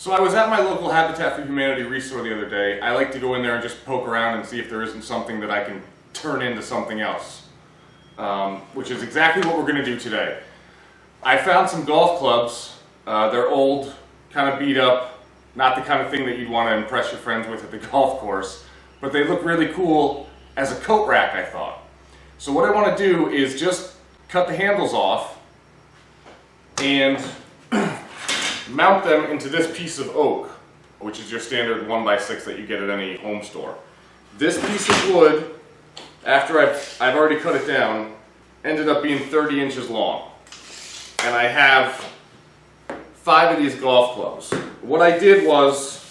So I was at my local Habitat for Humanity restore the other day. I like to go in there and just poke around and see if there isn't something that I can turn into something else, which is exactly what we're going to do today. I found some golf clubs. They're old, kind of beat up, not the kind of thing that you'd want to impress your friends with at the golf course, but they look really cool as a coat rack, I thought. So what I want to do is just cut the handles off and mount them into this piece of oak, which is your standard 1x6 that you get at any home store. This piece of wood, after I've already cut it down, ended up being 30 inches long. And I have 5 of these golf clubs. What I did was,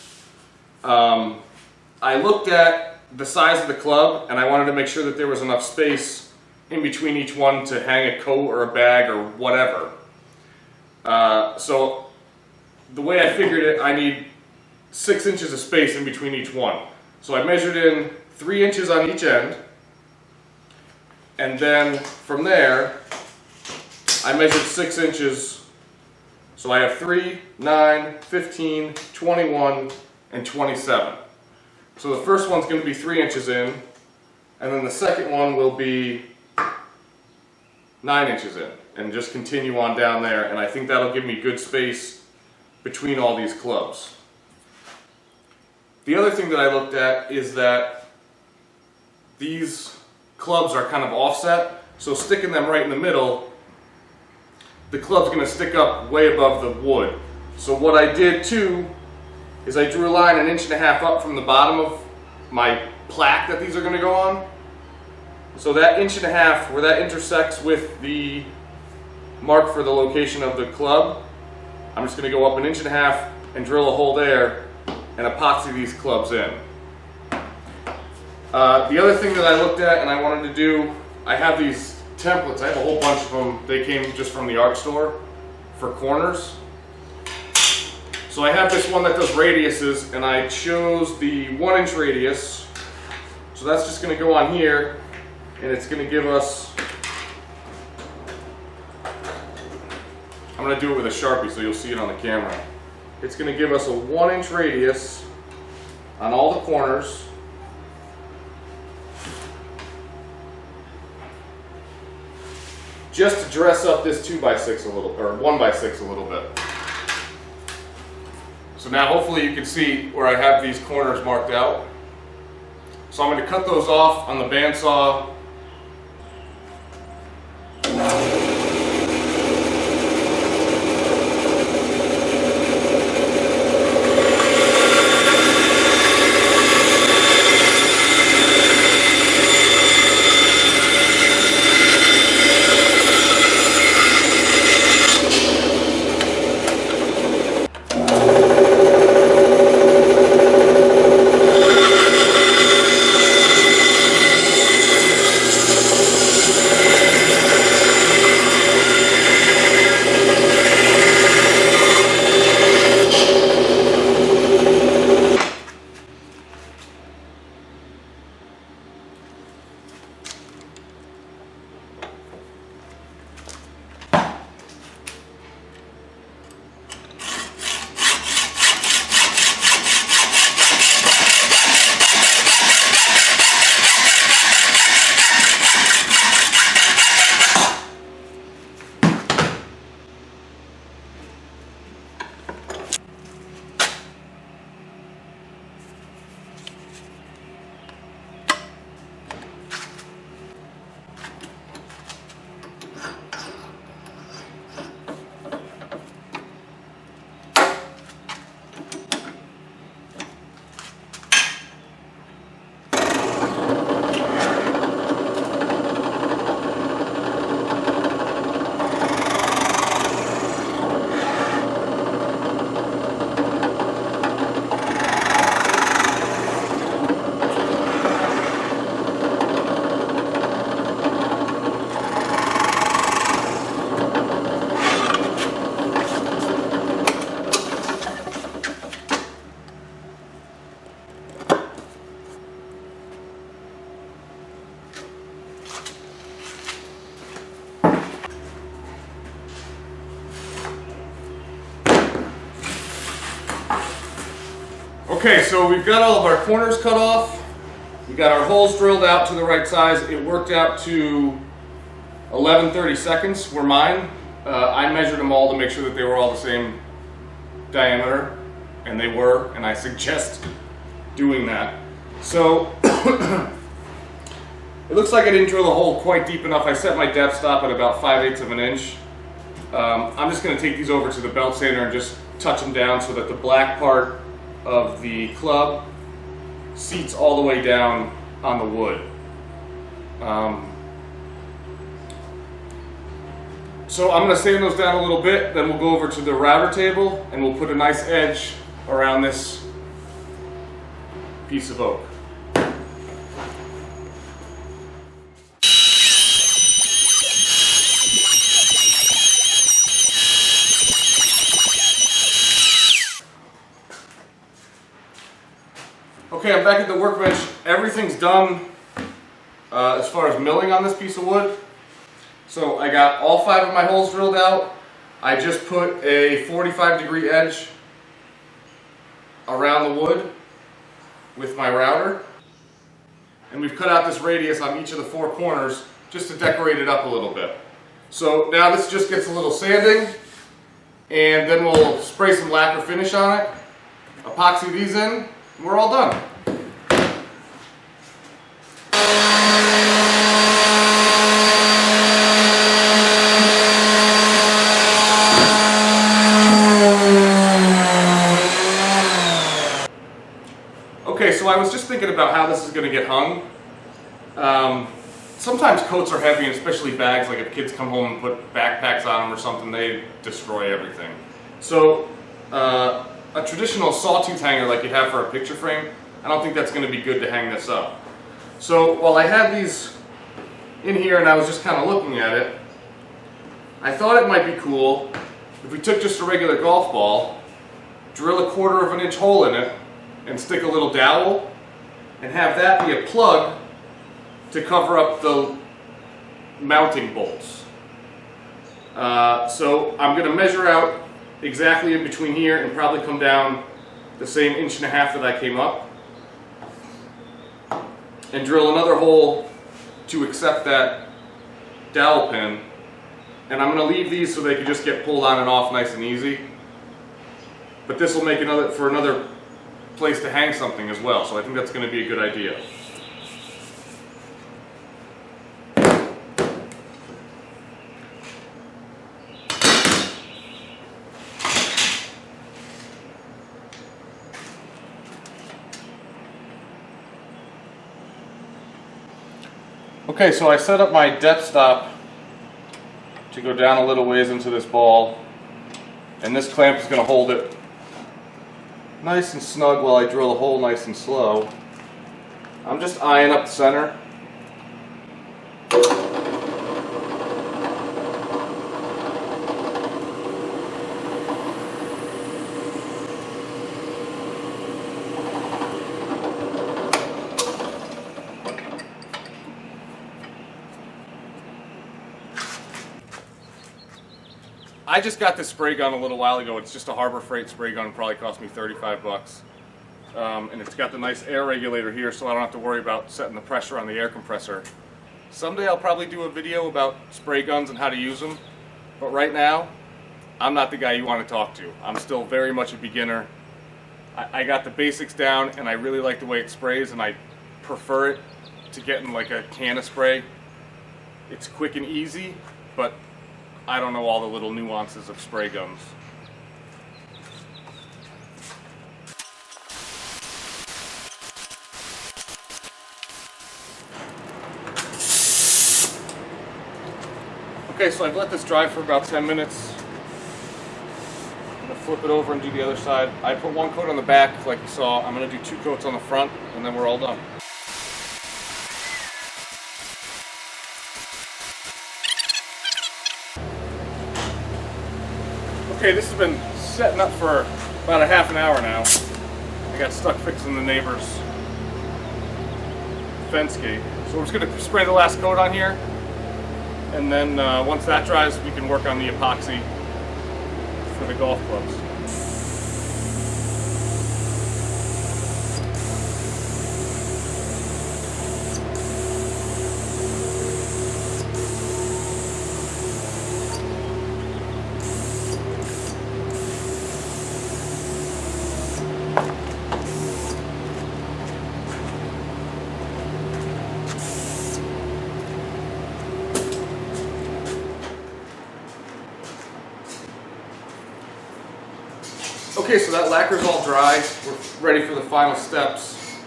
I looked at the size of the club and I wanted to make sure that there was enough space in between each one to hang a coat or a bag or whatever. So the way I figured it, I need 6 inches of space in between each one. So I measured in 3 inches on each end, and then from there I measured 6 inches. So I have 3, 9, 15, 21, and 27. So the first one's going to be 3 inches in, and then the second one will be 9 inches in, and just continue on down there, and I think that'll give me good space between all these clubs. The other thing that I looked at is that these clubs are kind of offset, so sticking them right in the middle, the club's going to stick up way above the wood. So what I did too is I drew a line 1.5 inches up from the bottom of my plaque that these are going to go on. So that 1.5 inches where that intersects with the mark for the location of the club, I'm just going to go up 1.5 inches and drill a hole there and epoxy these clubs in. The other thing that I looked at and I wanted to do, I have these templates. I have a whole bunch of them. They came just from the art store for corners. So I have this one that does radiuses, and I chose the 1-inch radius. So that's just going to go on here, and it's going to give us, I'm going to do it with a Sharpie so you'll see it on the camera. It's going to give us a 1-inch radius on all the corners. Just to dress up this 2x6 a little, or 1x6 a little bit. So now hopefully you can see where I have these corners marked out. So I'm going to cut those off on the bandsaw. Okay, so we've got all of our corners cut off. We got our holes drilled out to the right size. It worked out to 11/32 were mine. I measured them all to make sure that they were all the same diameter, and they were, and I suggest doing that. So it looks like I didn't drill the hole quite deep enough. I set my depth stop at about 5/8 of an inch. I'm just going to take these over to the belt sander and just touch them down so that the black part of the club seats all the way down on the wood. So I'm going to sand those down a little bit, then we'll go over to the router table and we'll put a nice edge around this piece of oak. Okay, I'm back at the workbench. Everything's done as far as milling on this piece of wood. So I got all 5 of my holes drilled out. I just put a 45-degree edge around the wood with my router. And we've cut out this radius on each of the 4 corners just to decorate it up a little bit. So now this just gets a little sanding, and then we'll spray some lacquer finish on it, epoxy these in, and we're all done. Okay, so I was just thinking about how this is going to get hung. Sometimes coats are heavy, and especially bags, like if kids come home and put backpacks on them or something, they destroy everything. So a traditional sawtooth hanger like you have for a picture frame, I don't think that's going to be good to hang this up. So while I had these in here and I was just kind of looking at it, I thought it might be cool if we took just a regular golf ball, drill a 1/4 of an inch hole in it, and stick a little dowel, and have that be a plug to cover up the mounting bolts. So I'm going to measure out exactly in between here and probably come down the same 1.5 inches that I came up, and drill another hole to accept that dowel pin. And I'm going to leave these so they can just get pulled on and off nice and easy. But this will make another place to hang something as well, so I think that's going to be a good idea. Okay, so I set up my depth stop to go down a little ways into this ball, and this clamp is going to hold it nice and snug while I drill a hole nice and slow. I'm just eyeing up the center. I just got this spray gun a little while ago. It's just a Harbor Freight spray gun. It probably cost me 35 bucks. And it's got the nice air regulator here, so I don't have to worry about setting the pressure on the air compressor. Someday I'll probably do a video about spray guns and how to use them. But right now, I'm not the guy you want to talk to. I'm still very much a beginner. I got the basics down, and I really like the way it sprays, and I prefer it to getting like a can of spray. It's quick and easy, but I don't know all the little nuances of spray guns. Okay, so I've let this dry for about 10 minutes. I'm going to flip it over and do the other side. I put 1 coat on the back like you saw. I'm going to do 2 coats on the front, and then we're all done. Okay, this has been setting up for about a half an hour now. I got stuck fixing the neighbor's fence gate. So we're just going to spray the last coat on here, and then once that dries, we can work on the epoxy for the golf clubs. Okay, so that lacquer's all dry. We're ready for the final steps.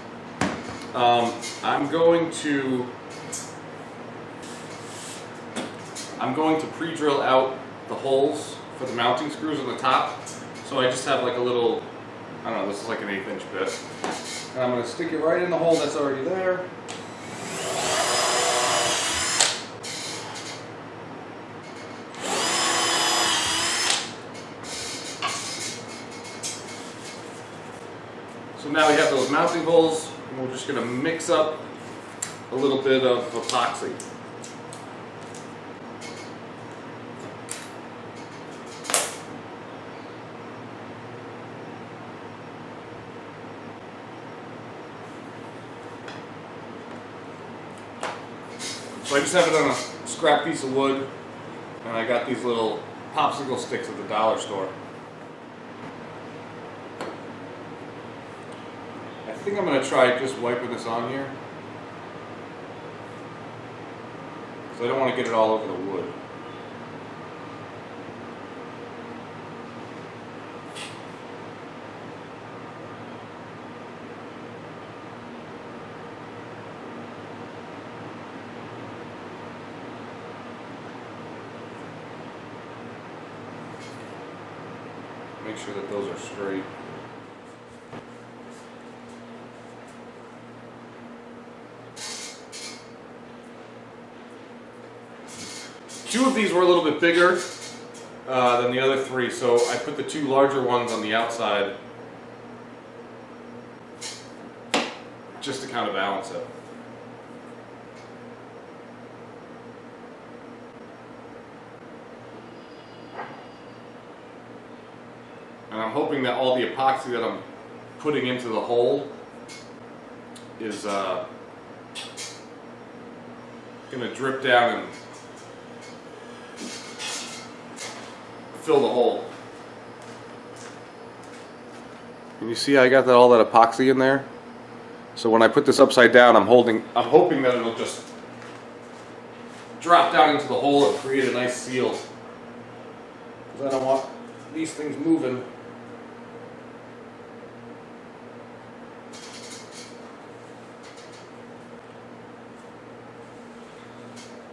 I'm going to pre-drill out the holes for the mounting screws on the top. So I just have like a little, I don't know, this is like an 1/8 inch bit. And I'm going to stick it right in the hole that's already there. So now we have those mounting holes, and we're just going to mix up a little bit of epoxy. So I just have it on a scrap piece of wood, and I got these little popsicle sticks at the dollar store. I think I'm going to try just wiping this on here, because I don't want to get it all over the wood. Make sure that those are straight. Two of these were a little bit bigger than the other three, so I put the two larger ones on the outside just to kind of balance it. And I'm hoping that all the epoxy that I'm putting into the hole is going to drip down and fill the hole. Can you see I got all that epoxy in there? So when I put this upside down, I'm hoping that it'll just drop down into the hole and create a nice seal. Because I don't want these things moving.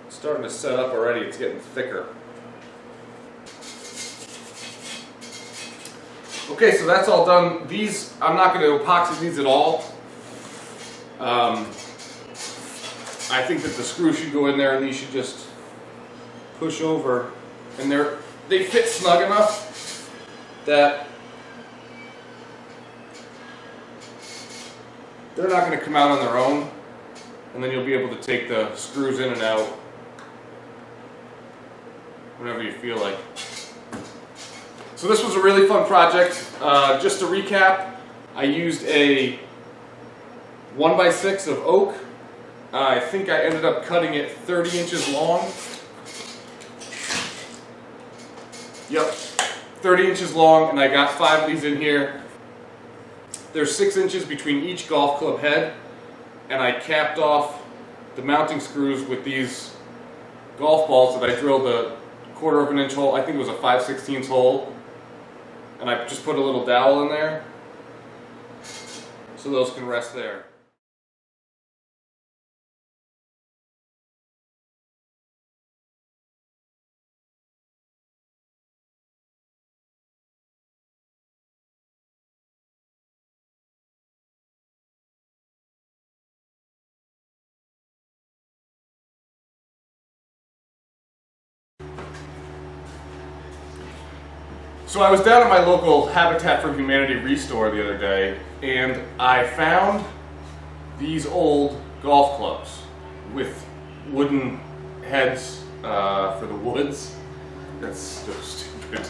It's starting to set up already, it's getting thicker. Okay, so that's all done. These, I'm not going to epoxy these at all. I think that the screw should go in there and these should just push over. And they fit snug enough that they're not going to come out on their own. And then you'll be able to take the screws in and out whenever you feel like. So this was a really fun project. Just to recap, I used a 1x6 of oak. I think I ended up cutting it 30 inches long. Yep, 30 inches long, and I got 5 of these in here. There's 6 inches between each golf club head, and I capped off the mounting screws with these golf balls that I drilled a 1/4 of an inch hole. I think it was a 5/16 hole. And I just put a little dowel in there, so those can rest there. So I was down at my local Habitat for Humanity restore the other day, and I found these old golf clubs with wooden heads for the woods. That's so stupid.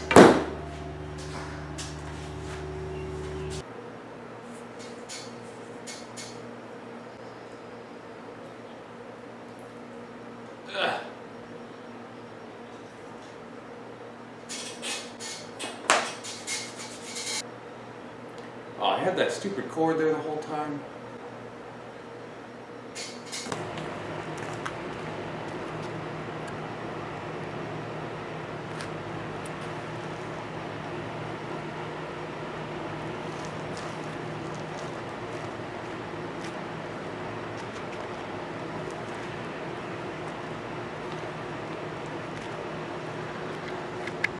Oh, I had that stupid cord there the whole time.